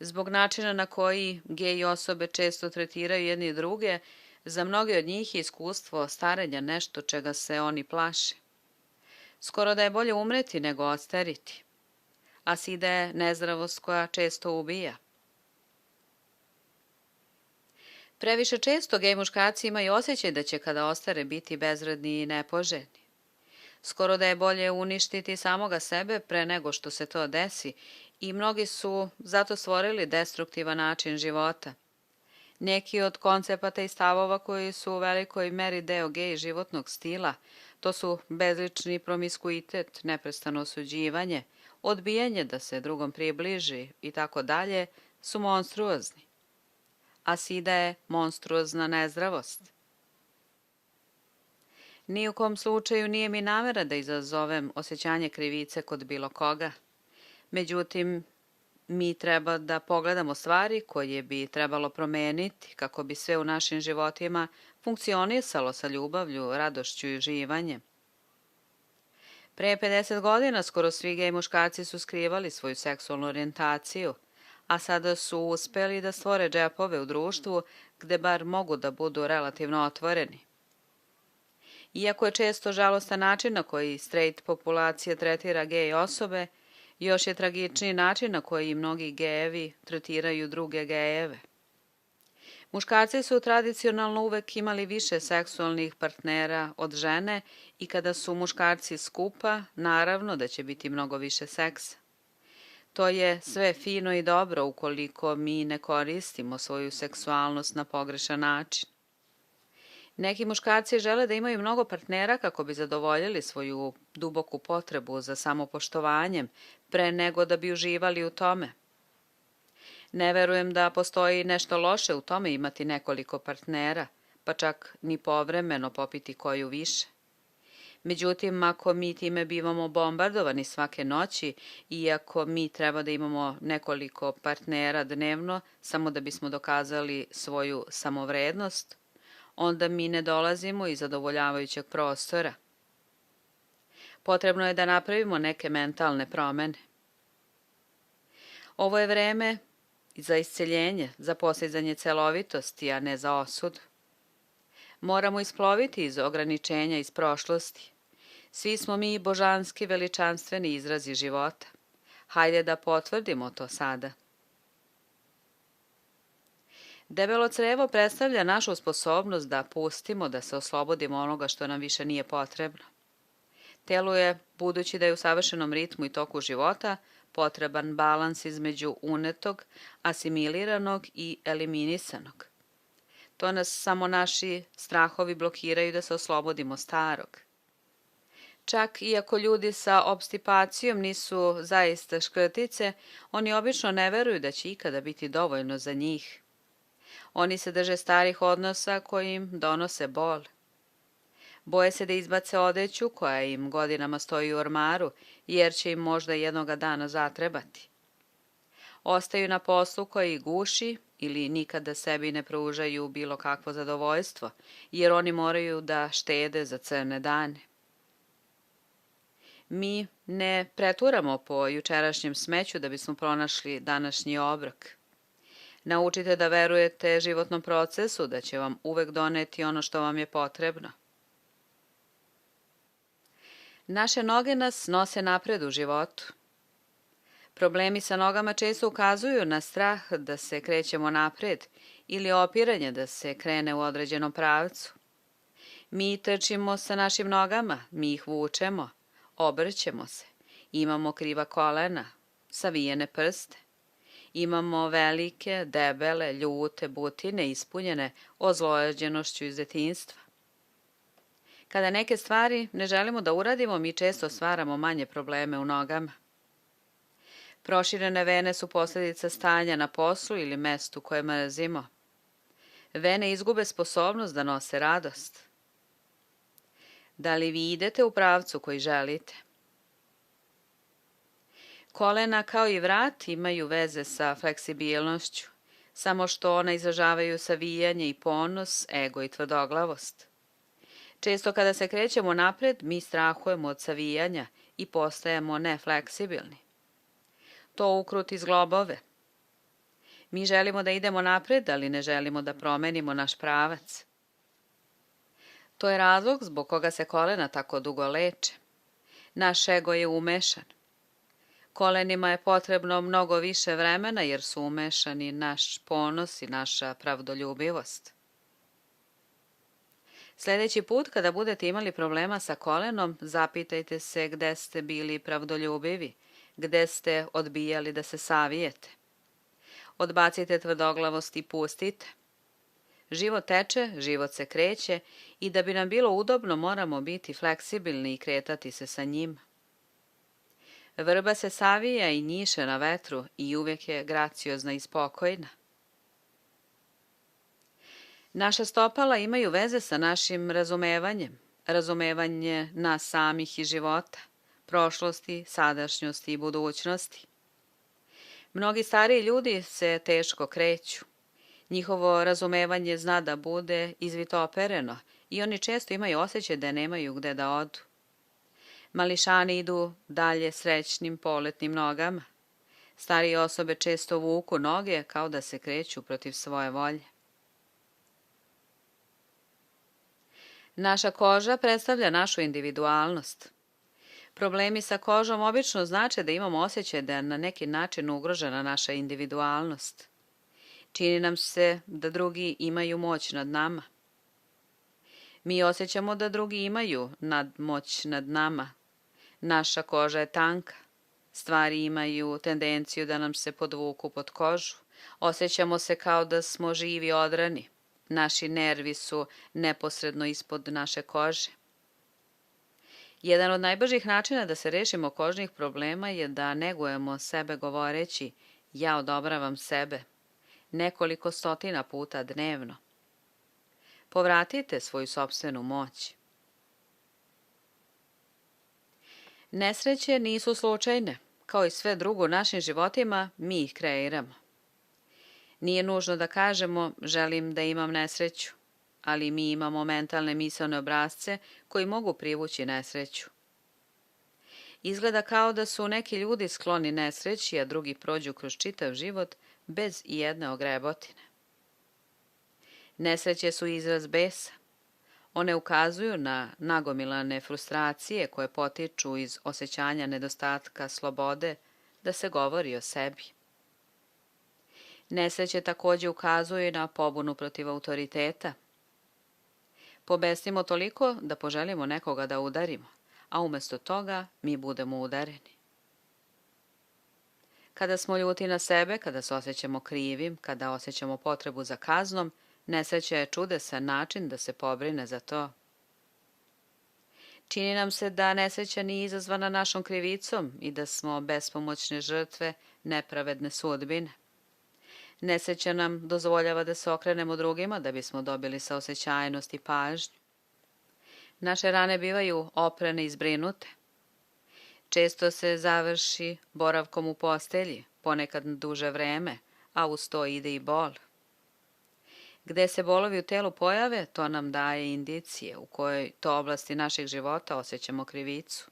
Zbog načina na koji gej osobe često tretiraju jedni druge, za mnoge od njih je iskustvo starenja nešto čega se oni plaše. Skoro da je bolje umreti nego ostariti. A sida je nezdravost koja često ubija. Previše često gej muškarci imaju osjećaj da će kada ostare biti bezvredni i nepoželjni. Skoro da je bolje uništiti samoga sebe pre nego što se to desi i mnogi su zato stvorili destruktivan način života. Neki od koncepata i stavova koji su u velikoj meri deo gej životnog stila, to su bezlični promiskuitet, neprestano osuđivanje, odbijanje da se drugom približi i tako dalje, su monstruozni. A sida je monstruozna nezdravost. Ni u kom slučaju nije mi namera da izazovem osjećanje krivice kod bilo koga. Međutim, mi treba da pogledamo stvari koje bi trebalo promeniti kako bi sve u našim životima funkcionisalo sa ljubavlju, radošću i uživanjem. Pre 50 godina skoro svi gej muškarci su skrivali svoju seksualnu orijentaciju, a sada su uspeli da stvore džepove u društvu gde bar mogu da budu relativno otvoreni. Iako je često žalostan način na koji straight populacija tretira gej osobe, još je tragičniji način na koji mnogi gejevi tretiraju druge gejeve. Muškarci su tradicionalno uvek imali više seksualnih partnera od žene i kada su muškarci skupa, naravno da će biti mnogo više seksa. To je sve fino i dobro ukoliko mi ne koristimo svoju seksualnost na pogrešan način. Neki muškarci žele da imaju mnogo partnera kako bi zadovoljili svoju duboku potrebu za samopoštovanjem pre nego da bi uživali u tome. Ne verujem da postoji nešto loše u tome imati nekoliko partnera, pa čak ni povremeno popiti koju više. Međutim, ako mi time bivamo bombardovani svake noći i ako mi treba da imamo nekoliko partnera dnevno samo da bismo dokazali svoju samovrednost, onda mi ne dolazimo iz zadovoljavajućeg prostora. Potrebno je da napravimo neke mentalne promene. Ovo je vreme za isceljenje, za postizanje celovitosti, a ne za osudu. Moramo isploviti iz ograničenja iz prošlosti. Svi smo mi božanski veličanstveni izrazi života. Hajde da potvrdimo to sada. Debelo crevo predstavlja našu sposobnost da pustimo, da se oslobodimo onoga što nam više nije potrebno. Telu je, budući da je u savršenom ritmu i toku života, potreban balans između unetog, asimiliranog i eliminisanog. To nas samo naši strahovi blokiraju da se oslobodimo starog. Čak i ako ljudi sa obstipacijom nisu zaista škrtice, oni obično ne veruju da će ikada biti dovoljno za njih. Oni se drže starih odnosa koji im donose bol. Boje se da izbace odeću koja im godinama stoji u ormaru, jer će im možda jednoga dana zatrebati. Ostaju na poslu koji ih guši ili nikada sebi ne pružaju bilo kakvo zadovoljstvo, jer oni moraju da štede za crne dane. Mi ne preturamo po jučerašnjem smeću da bismo pronašli današnji obrok. Naučite da verujete životnom procesu, da će vam uvek doneti ono što vam je potrebno. Naše noge nas nose napred u životu. Problemi sa nogama često ukazuju na strah da se krećemo napred ili opiranje da se krene u određenom pravcu. Mi trčimo sa našim nogama, mi ih vučemo, obrćemo se, imamo kriva kolena, savijene prste. Imamo velike, debele, ljute butine ispunjene ozlojeđenošću iz detinjstva. Kada neke stvari ne želimo da uradimo, mi često stvaramo manje probleme u nogama. Proširene vene su posljedica stanja na poslu ili mestu koje mrzimo. Vene izgube sposobnost da nose radost. Da li vi idete u pravcu koji želite? Kolena kao i vrat imaju veze sa fleksibilnošću, samo što ona izražavaju savijanje i ponos, ego i tvrdoglavost. Često kada se krećemo napred, mi strahujemo od savijanja i postajemo nefleksibilni. To ukruti zglobove. Mi želimo da idemo napred, ali ne želimo da promenimo naš pravac. To je razlog zbog koga se kolena tako dugo leče. Naš ego je umešan. Kolenima je potrebno mnogo više vremena jer su umešani naš ponos i naša pravdoljubivost. Sljedeći put kada budete imali problema sa kolenom, zapitajte se gde ste bili pravdoljubivi, gde ste odbijali da se savijete. Odbacite tvrdoglavost i pustite. Život teče, život se kreće i da bi nam bilo udobno moramo biti fleksibilni i kretati se sa njima. Vrba se savija i njiše na vetru i uvijek je graciozna i spokojna. Naša stopala imaju veze sa našim razumevanjem, razumevanje nas samih i života, prošlosti, sadašnjosti i budućnosti. Mnogi stariji ljudi se teško kreću. Njihovo razumevanje zna da bude izvitopereno i oni često imaju osjećaj da nemaju gde da odu. Mališani idu dalje srećnim poletnim nogama. Starije osobe često vuku noge kao da se kreću protiv svoje volje. Naša koža predstavlja našu individualnost. Problemi sa kožom obično znače da imamo osjećaj da je na neki način ugrožena naša individualnost. Čini nam se da drugi imaju moć nad nama. Mi osjećamo da drugi imaju nadmoć nad nama. Naša koža je tanka. Stvari imaju tendenciju da nam se podvuku pod kožu. Osjećamo se kao da smo živi odrani. Naši nervi su neposredno ispod naše kože. Jedan od najbržih načina da se rešimo kožnih problema je da negujemo sebe govoreći ja odobravam sebe nekoliko stotina puta dnevno. Povratite svoju sopstvenu moć. Nesreće nisu slučajne. Kao i sve drugo u našim životima, mi ih kreiramo. Nije nužno da kažemo želim da imam nesreću, ali mi imamo mentalne misaone obrasce koji mogu privući nesreću. Izgleda kao da su neki ljudi skloni nesreći, a drugi prođu kroz čitav život bez ijedne ogrebotine. Nesreće su izraz besa. One ukazuju na nagomilane frustracije koje potiču iz osjećanja nedostatka slobode da se govori o sebi. Nesreće takođe ukazuju na pobunu protiv autoriteta. Pobesnimo toliko da poželimo nekoga da udarimo, a umesto toga mi budemo udareni. Kada smo ljuti na sebe, kada se osjećamo krivim, kada osjećamo potrebu za kaznom, nesreća je čudesan način da se pobrine za to. Čini nam se da nesreća nije izazvana našom krivicom i da smo bespomoćne žrtve nepravedne sudbine. Nesreća nam dozvoljava da se okrenemo drugima da bismo dobili saosećajnost i pažnju. Naše rane bivaju oprane i zbrinute. Često se završi boravkom u postelji, ponekad na duže vreme, a uz to ide i bol. Gde se bolovi u telu pojave, to nam daje indicije u kojoj to oblasti našeg života osjećamo krivicu.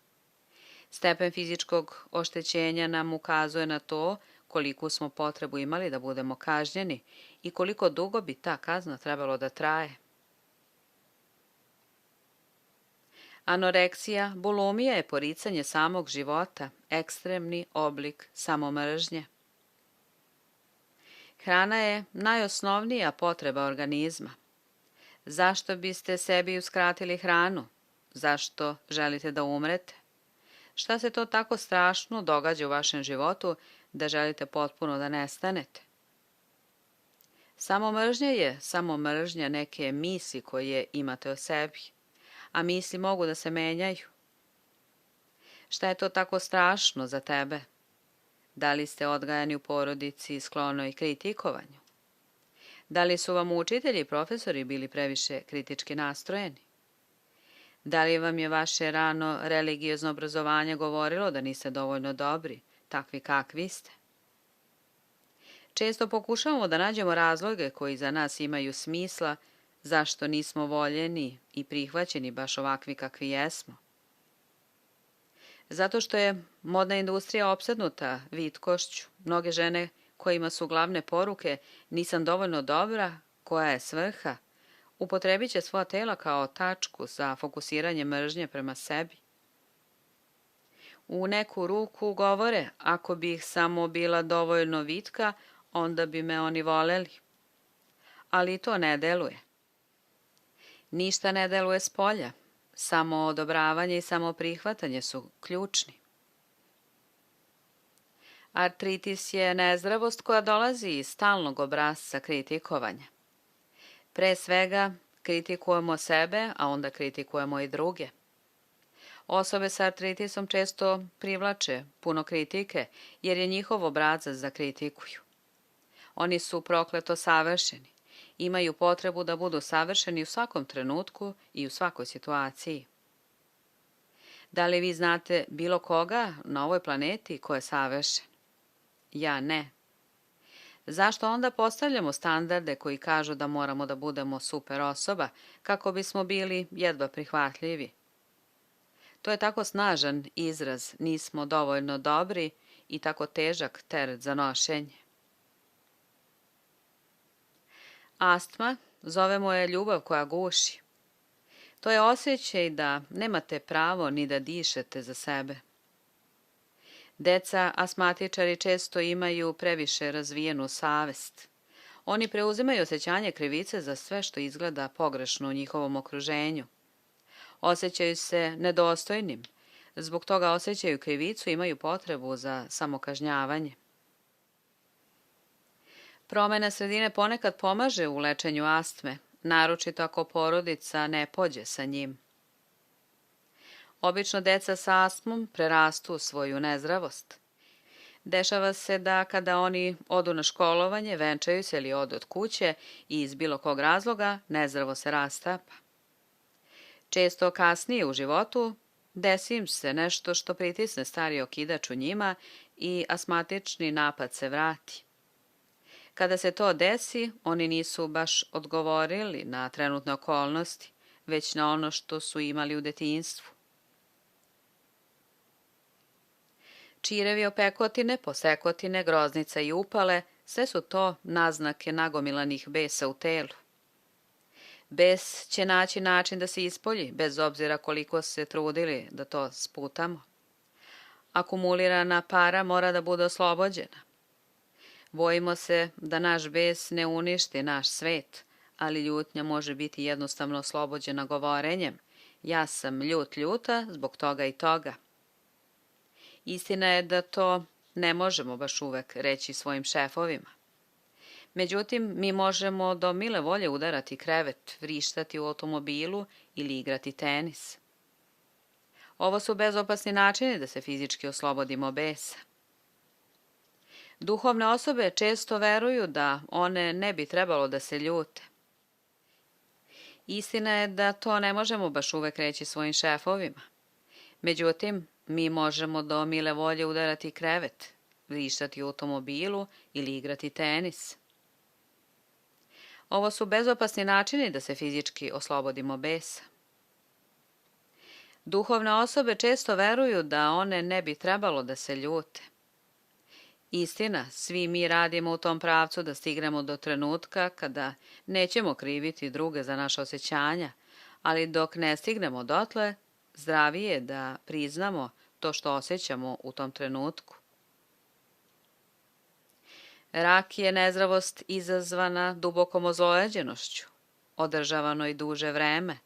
Stepen fizičkog oštećenja nam ukazuje na to koliku smo potrebu imali da budemo kažnjeni i koliko dugo bi ta kazna trebalo da traje. Anoreksija, bulimija je poricanje samog života, ekstremni oblik samomržnje. Hrana je najosnovnija potreba organizma. Zašto biste sebi uskratili hranu? Zašto želite da umrete? Šta se to tako strašno događa u vašem životu da želite potpuno da nestanete? Samomržnja je samo mržnja neke misli koje imate o sebi, a misli mogu da se menjaju. Šta je to tako strašno za tebe? Da li ste odgajani u porodici sklonoj kritikovanju? Da li su vam učitelji i profesori bili previše kritički nastrojeni? Da li vam je vaše rano religiozno obrazovanje govorilo da niste dovoljno dobri, takvi kakvi ste? Često pokušavamo da nađemo razloge koji za nas imaju smisla zašto nismo voljeni i prihvaćeni baš ovakvi kakvi jesmo. Zato što je modna industrija opsednuta vitkošću, mnoge žene kojima su glavne poruke nisam dovoljno dobra, koja je svrha, upotrebit će svoja tela kao tačku za fokusiranje mržnje prema sebi. U neku ruku govore, ako bih samo bila dovoljno vitka, onda bi me oni voleli. Ali to ne deluje. Ništa ne deluje s polja. Samo odobravanje i samo prihvatanje su ključni. Artritis je nezdravost koja dolazi iz stalnog obrasca kritikovanja. Pre svega kritikujemo sebe, a onda kritikujemo i druge. Osobe sa artritisom često privlače puno kritike, jer je njihov obrazac da kritikuju. Oni su prokleto savršeni. Imaju potrebu da budu savršeni u svakom trenutku i u svakoj situaciji. Da li vi znate bilo koga na ovoj planeti ko je savršen? Ja ne. Zašto onda postavljamo standarde koji kažu da moramo da budemo super osoba kako bismo bili jedva prihvatljivi? To je tako snažan izraz nismo dovoljno dobri i tako težak teret za nošenje. Astma, zovemo je ljubav koja guši. To je osjećaj da nemate pravo ni da dišete za sebe. Deca astmatičari često imaju previše razvijenu savest. Oni preuzimaju osjećanje krivice za sve što izgleda pogrešno u njihovom okruženju. Osjećaju se nedostojnim. Zbog toga osjećaju krivicu i imaju potrebu za samokažnjavanje. Promena sredine ponekad pomaže u lečenju astme, naročito ako porodica ne pođe sa njim. Obično deca sa astmom prerastu svoju nezdravost. Dešava se da kada oni odu na školovanje, venčaju se ili odu od kuće i iz bilo kog razloga nezdravo se rastapa. Često kasnije u životu desi im se nešto što pritisne stari okidač u njima i asmatični napad se vrati. Kada se to desi, oni nisu baš odgovorili na trenutne okolnosti, već na ono što su imali u detinjstvu. Čirevi opekotine, posekotine, groznica i upale, sve su to naznake nagomilanih besa u telu. Bes će naći način da se ispolji, bez obzira koliko se trudili da to sputamo. Akumulirana para mora da bude oslobođena. Bojimo se da naš bes ne uništi naš svet, ali ljutnja može biti jednostavno oslobođena govorenjem: ja sam ljuta zbog toga i toga. Istina je da to ne možemo baš uvek reći svojim šefovima. Međutim, mi možemo do mile volje udarati krevet, vrištati u automobilu ili igrati tenis. Ovo su bezopasni načini da se fizički oslobodimo besa. Duhovne osobe često veruju da one ne bi trebalo da se ljute. Istina je da to ne možemo baš uvek reći svojim šefovima. Međutim, mi možemo do mile volje udarati krevet, vrištati u automobilu ili igrati tenis. Ovo su bezopasni načini da se fizički oslobodimo besa. Duhovne osobe često veruju da one ne bi trebalo da se ljute. Istina, svi mi radimo u tom pravcu da stignemo do trenutka kada nećemo kriviti druge za naše osjećanja, ali dok ne stignemo dotle, zdravije je da priznamo to što osjećamo u tom trenutku. Rak je nezdravost izazvana dubokom ozlojeđenošću, održavanoj duže vreme,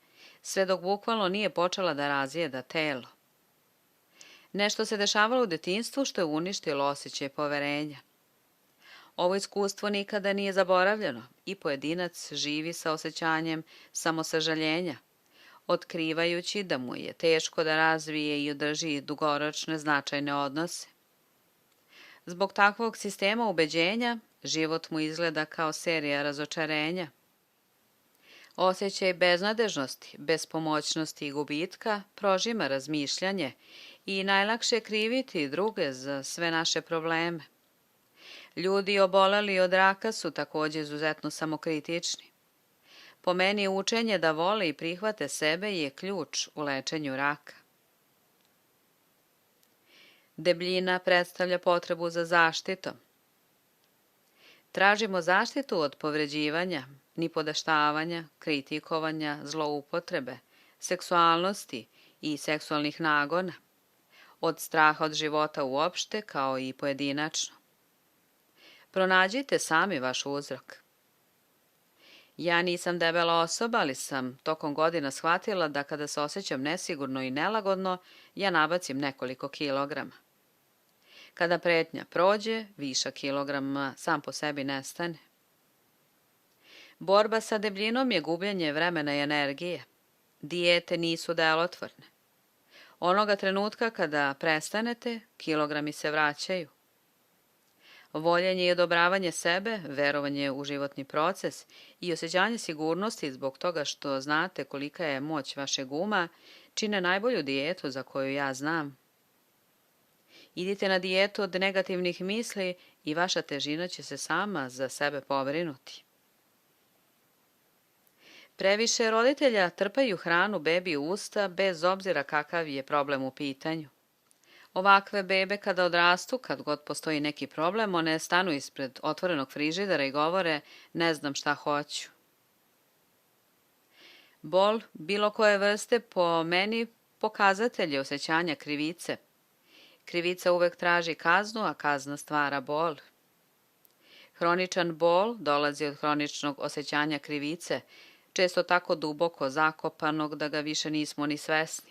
sve dok bukvalno nije počela da razjeda telo. Nešto se dešavalo u detinjstvu što je uništilo osjećaj poverenja. Ovo iskustvo nikada nije zaboravljeno i pojedinac živi sa osjećanjem samosažaljenja, otkrivajući da mu je teško da razvije i održi dugoročne značajne odnose. Zbog takvog sistema ubeđenja, život mu izgleda kao serija razočarenja. Osjećaj beznadežnosti, bespomoćnosti i gubitka prožima razmišljanje i najlakše je kriviti druge za sve naše probleme. Ljudi oboleli od raka su također izuzetno samokritični. Po meni učenje da vole i prihvate sebe je ključ u lečenju raka. Debljina predstavlja potrebu za zaštitom. Tražimo zaštitu od povređivanja, nipodaštavanja, kritikovanja, zloupotrebe, seksualnosti i seksualnih nagona, od straha od života uopšte kao i pojedinačno. Pronađite sami vaš uzrok. Ja nisam debela osoba, ali sam tokom godina shvatila da kada se osjećam nesigurno i nelagodno, ja nabacim nekoliko kilograma. Kada pretnja prođe, višak kilograma sam po sebi nestane. Borba sa debljinom je gubljenje vremena i energije. Dijete nisu delotvorne. Onoga trenutka kada prestanete, kilogrami se vraćaju. Voljenje i odobravanje sebe, verovanje u životni proces i osjećanje sigurnosti zbog toga što znate kolika je moć vašeg uma, čine najbolju dijetu za koju ja znam. Idite na dijetu od negativnih misli i vaša težina će se sama za sebe pobrinuti. Previše roditelja trpaju hranu bebi u usta bez obzira kakav je problem u pitanju. Ovakve bebe kada odrastu, kad god postoji neki problem, one stanu ispred otvorenog frižidera i govore: ne znam šta hoću. Bol bilo koje vrste po meni pokazatelj je osjećanja krivice. Krivica uvek traži kaznu, a kazna stvara bol. Hroničan bol dolazi od hroničnog osjećanja krivice, često tako duboko zakopanog da ga više nismo ni svesni.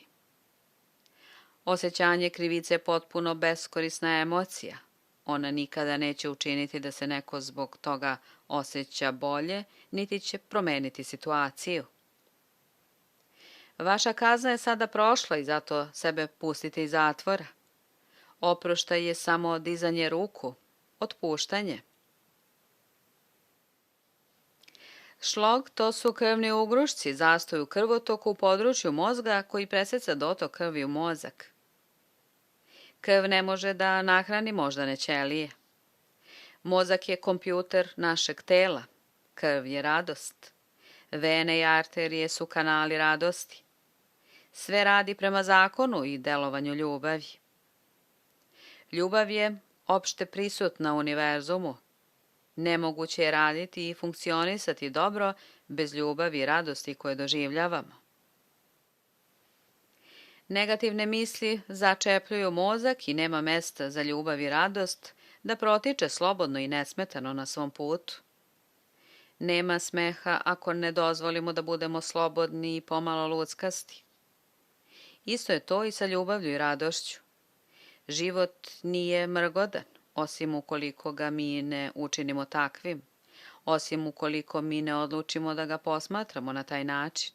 Osjećanje krivice je potpuno beskorisna emocija. Ona nikada neće učiniti da se neko zbog toga osjeća bolje, niti će promeniti situaciju. Vaša kazna je sada prošla i zato sebe pustite iz zatvora. Oproštaj je samo dizanje ruku, otpuštanje. Šlog to su krvni ugrušci, zastoj u krvotoku u području mozga koji preseca dotok krvi u mozak. Krv ne može da nahrani moždane ćelije. Mozak je kompjuter našeg tela. Krv je radost. Vene i arterije su kanali radosti. Sve radi prema zakonu i delovanju ljubavi. Ljubav je opšte prisutna u univerzumu. Nemoguće je raditi i funkcionisati dobro bez ljubavi i radosti koje doživljavamo. Negativne misli začepljuju mozak i nema mesta za ljubav i radost da protiče slobodno i nesmetano na svom putu. Nema smeha ako ne dozvolimo da budemo slobodni i pomalo luckasti. Isto je to i sa ljubavlju i radošću. Život nije mrgodan, osim ukoliko ga mi ne učinimo takvim, osim ukoliko mi ne odlučimo da ga posmatramo na taj način.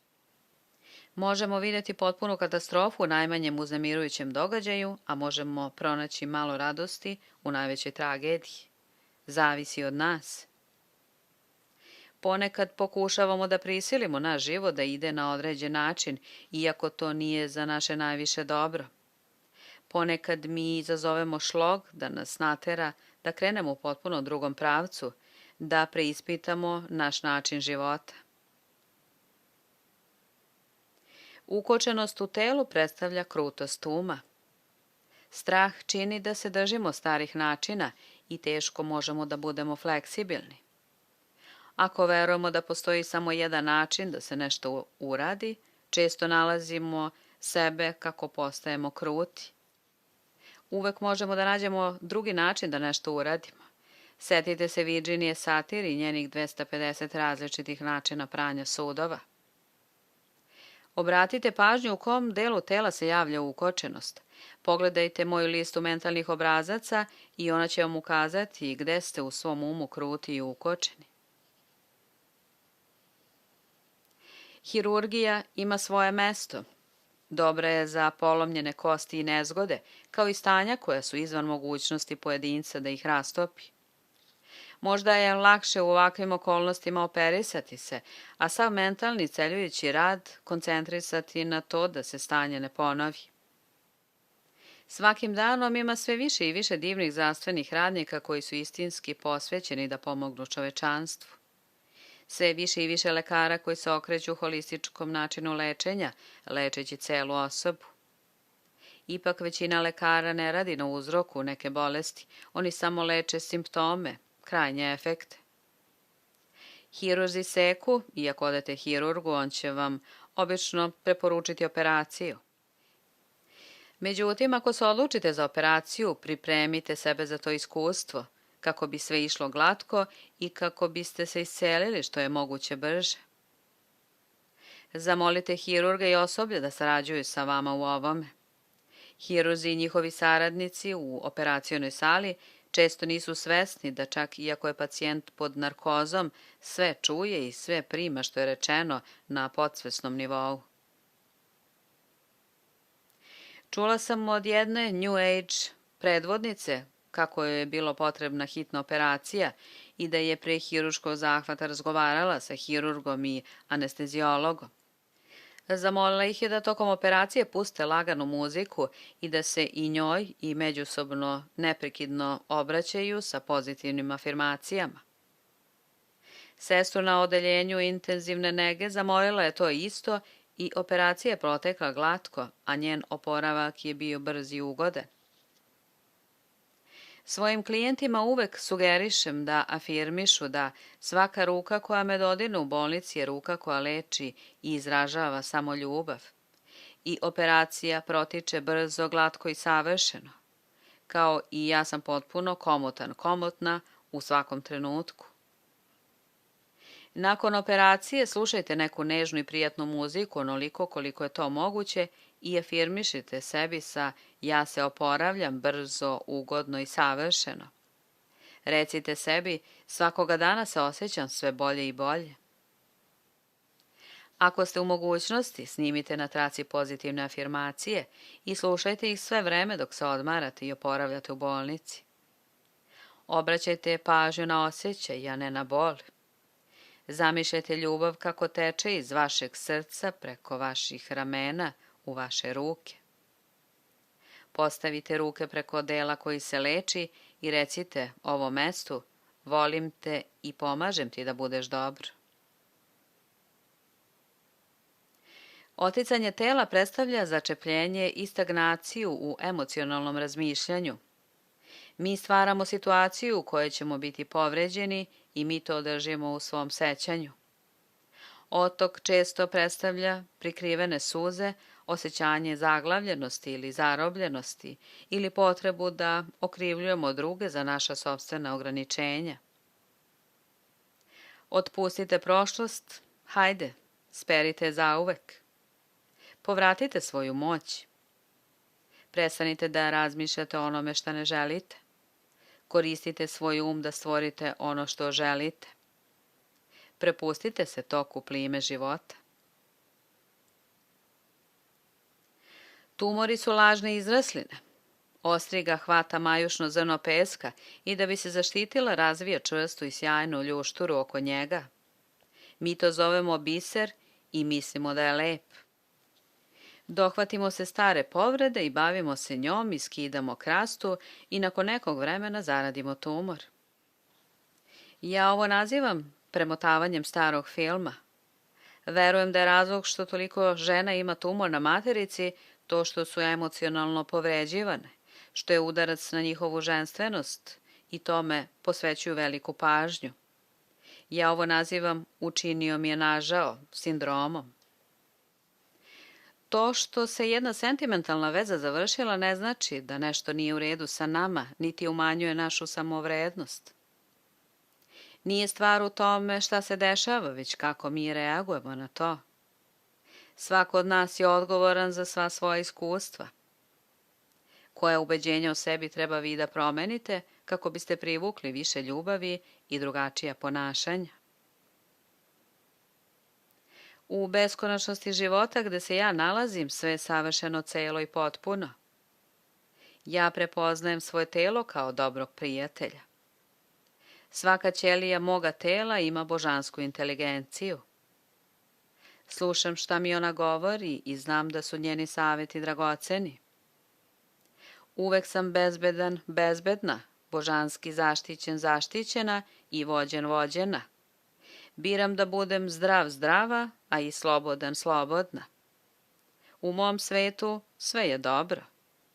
Možemo vidjeti potpunu katastrofu u najmanjem uznemirujućem događaju, a možemo pronaći malo radosti u najvećoj tragediji. Zavisi od nas. Ponekad pokušavamo da prisilimo naš život da ide na određen način, iako to nije za naše najviše dobro. Ponekad mi izazovemo šlog da nas natera da krenemo u potpuno drugom pravcu, da preispitamo naš način života. Ukočenost u telu predstavlja krutost uma. Strah čini da se držimo starih načina i teško možemo da budemo fleksibilni. Ako verujemo da postoji samo jedan način da se nešto uradi, često nalazimo sebe kako postajemo kruti. Uvek možemo da nađemo drugi način da nešto uradimo. Setite se Virginije Satir i njenih 250 različitih načina pranja sudova. Obratite pažnju u kom delu tela se javlja ukočenost. Pogledajte moju listu mentalnih obrazaca i ona će vam ukazati gde ste u svom umu kruti i ukočeni. Hirurgija ima svoje mesto. Dobra je za polomljene kosti i nezgode, kao i stanja koja su izvan mogućnosti pojedinca da ih rastopi. Možda je lakše u ovakvim okolnostima operisati se, a sav mentalni celjujući rad koncentrisati na to da se stanje ne ponovi. Svakim danom ima sve više i više divnih zdravstvenih radnika koji su istinski posvećeni da pomognu čovečanstvu. Sve više i više lekara koji se okreću holističkom načinu lečenja, lečeći celu osobu. Ipak većina lekara ne radi na uzroku neke bolesti, oni samo leče simptome, krajnje efekte. Hirurzi seku, i ako odete hirurgu, on će vam obično preporučiti operaciju. Međutim, ako se odlučite za operaciju, pripremite sebe za to iskustvo, kako bi sve išlo glatko i kako biste se iscelili što je moguće brže. Zamolite hirurga i osoblje da sarađuju sa vama u ovome. Hirurzi i njihovi saradnici u operacionoj sali često nisu svesni da čak iako je pacijent pod narkozom, sve čuje i sve prima što je rečeno na podsvesnom nivou. Čula sam od jedne New Age predvodnice kako joj je bilo potrebna hitna operacija i da je pre hiruškog zahvata razgovarala sa hirurgom i anesteziologom. Zamolila ih je da tokom operacije puste laganu muziku i da se i njoj i međusobno neprekidno obraćaju sa pozitivnim afirmacijama. Sestru na odeljenju intenzivne nege zamolila je to isto i operacija je protekla glatko, a njen oporavak je bio brz i ugodan. Svojim klijentima uvek sugerišem da afirmišu da svaka ruka koja me dodirne u bolnici je ruka koja leči i izražava samo ljubav. I operacija protiče brzo, glatko i savršeno. Kao i ja sam potpuno komotna u svakom trenutku. Nakon operacije slušajte neku nežnu i prijatnu muziku onoliko koliko je to moguće i afirmišite sebi sa ja se oporavljam brzo, ugodno i savršeno. Recite sebi svakoga dana se osjećam sve bolje i bolje. Ako ste u mogućnosti, snimite na traci pozitivne afirmacije i slušajte ih sve vreme dok se odmarate i oporavljate u bolnici. Obraćajte pažnju na osjećaj, a ne na bol. Zamišljajte ljubav kako teče iz vašeg srca preko vaših ramena u vaše ruke. Postavite ruke preko dela koji se leči i recite ovom mestu: volim te i pomažem ti da budeš dobro. Oticanje tela predstavlja začepljenje i stagnaciju u emocionalnom razmišljanju. Mi stvaramo situaciju u kojoj ćemo biti povređeni i mi to držimo u svom sećanju. Otok često predstavlja prikrivene suze, osjećanje zaglavljenosti ili zarobljenosti ili potrebu da okrivljujemo druge za naša sopstvena ograničenja. Otpustite prošlost, hajde, sperite zauvek. Povratite svoju moć. Prestanite da razmišljate o onome što ne želite. Koristite svoj um da stvorite ono što želite. Prepustite se toku plime života. Tumori su lažne izrasline. Ostriga hvata majušno zrno peska i da bi se zaštitila razvija čvrstu i sjajnu ljušturu oko njega. Mi to zovemo biser i mislimo da je lep. Dohvatimo se stare povrede i bavimo se njom i skidamo krastu i nakon nekog vremena zaradimo tumor. Ja ovo nazivam premotavanjem starog filma. Verujem da je razlog što toliko žena ima tumor na materici to što su emocionalno povređivane, što je udarac na njihovu ženstvenost i tome posvećuju veliku pažnju. Ja ovo nazivam učinio mi je nažao, sindromom. To što se jedna sentimentalna veza završila ne znači da nešto nije u redu sa nama, niti umanjuje našu samovrednost. Nije stvar u tome šta se dešava, već kako mi reagujemo na to. Svako od nas je odgovoran za sva svoja iskustva. Koje ubeđenja o sebi treba vi da promenite kako biste privukli više ljubavi i drugačija ponašanja? U beskonačnosti života gde se ja nalazim, sve je savršeno celo i potpuno. Ja prepoznajem svoje telo kao dobrog prijatelja. Svaka ćelija moga tela ima božansku inteligenciju. Slušam šta mi ona govori i znam da su njeni savjeti dragoceni. Uvek sam bezbedan, bezbedna, božanski zaštićen, zaštićena i vođen, vođena. Biram da budem zdrav, zdrava, a i slobodan, slobodna. U mom svetu sve je dobro.